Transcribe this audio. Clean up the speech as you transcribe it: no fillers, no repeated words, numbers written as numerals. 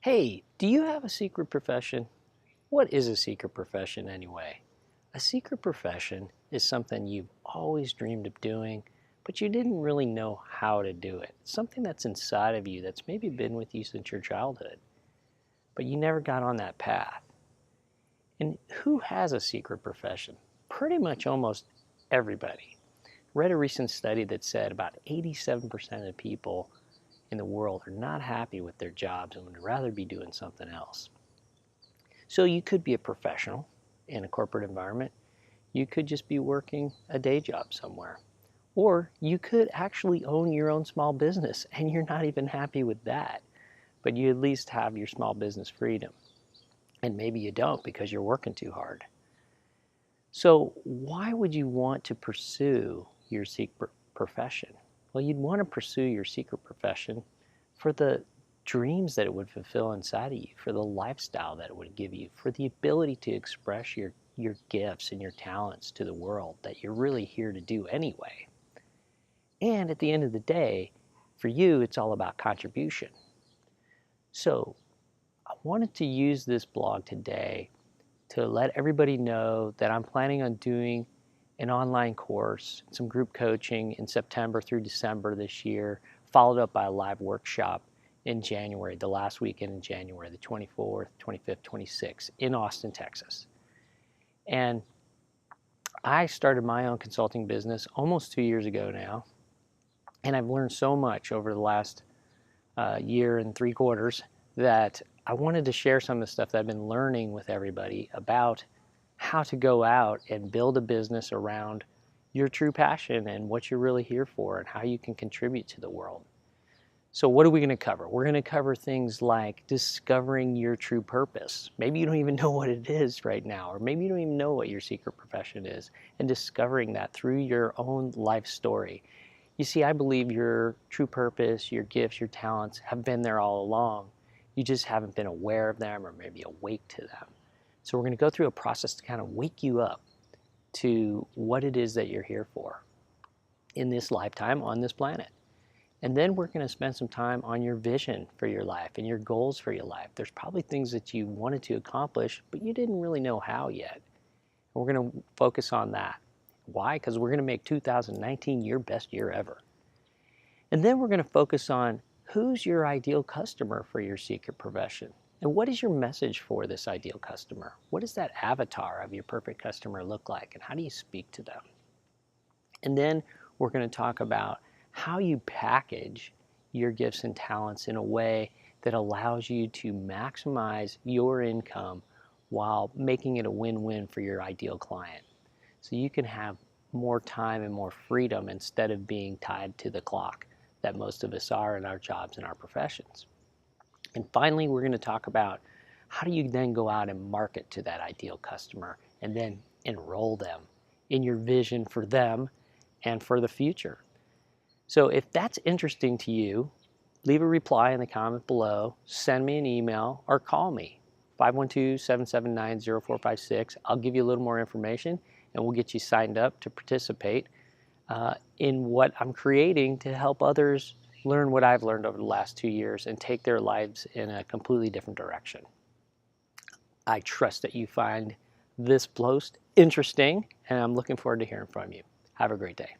Hey, do you have a secret profession? What is a secret profession anyway? A secret profession is something you've always dreamed of doing, but you didn't really know how to do it. Something that's inside of you that's maybe been with you since your childhood, but you never got on that path. And who has a secret profession? Pretty much almost everybody. Read a recent study that said about 87% of people in the world are not happy with their jobs and would rather be doing something else. So you could be a professional in a corporate environment. You could just be working a day job somewhere. Or you could actually own your own small business and you're not even happy with that, but you at least have your small business freedom. And maybe you don't because you're working too hard. So why would you want to pursue your secret profession? Well, you'd want to pursue your secret profession for the dreams that it would fulfill inside of you, for the lifestyle that it would give you, for the ability to express your gifts and your talents to the world that you're really here to do anyway. And at the end of the day, for you, it's all about contribution. So I wanted to use this blog today to let everybody know that I'm planning on doing an online course, some group coaching in September through December this year, followed up by a live workshop in January, the last weekend in January, the 24th, 25th, 26th, in Austin, Texas. And I started my own consulting business almost 2 years ago now, and I've learned so much over the last year and 3/4 that I wanted to share some of the stuff that I've been learning with everybody about how to go out and build a business around your true passion and what you're really here for and how you can contribute to the world. So what are we going to cover? We're going to cover things like discovering your true purpose. Maybe you don't even know what it is right now, or maybe you don't even know what your secret profession is, and discovering that through your own life story. You see, I believe your true purpose, your gifts, your talents have been there all along. You just haven't been aware of them or maybe awake to them. So we're going to go through a process to kind of wake you up to what it is that you're here for in this lifetime on this planet. And then we're going to spend some time on your vision for your life and your goals for your life. There's probably things that you wanted to accomplish, but you didn't really know how yet. And we're going to focus on that. Why? Because we're going to make 2019 your best year ever. And then we're going to focus on who's your ideal customer for your secret profession. And what is your message for this ideal customer? What does that avatar of your perfect customer look like? And how do you speak to them? And then we're going to talk about how you package your gifts and talents in a way that allows you to maximize your income while making it a win-win for your ideal client. So you can have more time and more freedom instead of being tied to the clock that most of us are in our jobs and our professions. And finally, we're going to talk about how do you then go out and market to that ideal customer and then enroll them in your vision for them and for the future. So if that's interesting to you, leave a reply in the comment below, send me an email, or call me, 512-779-0456. I'll give you a little more information, and we'll get you signed up to participate in what I'm creating to help others learn what I've learned over the last 2 years and take their lives in a completely different direction. I trust that you find this post interesting, and I'm looking forward to hearing from you. Have a great day.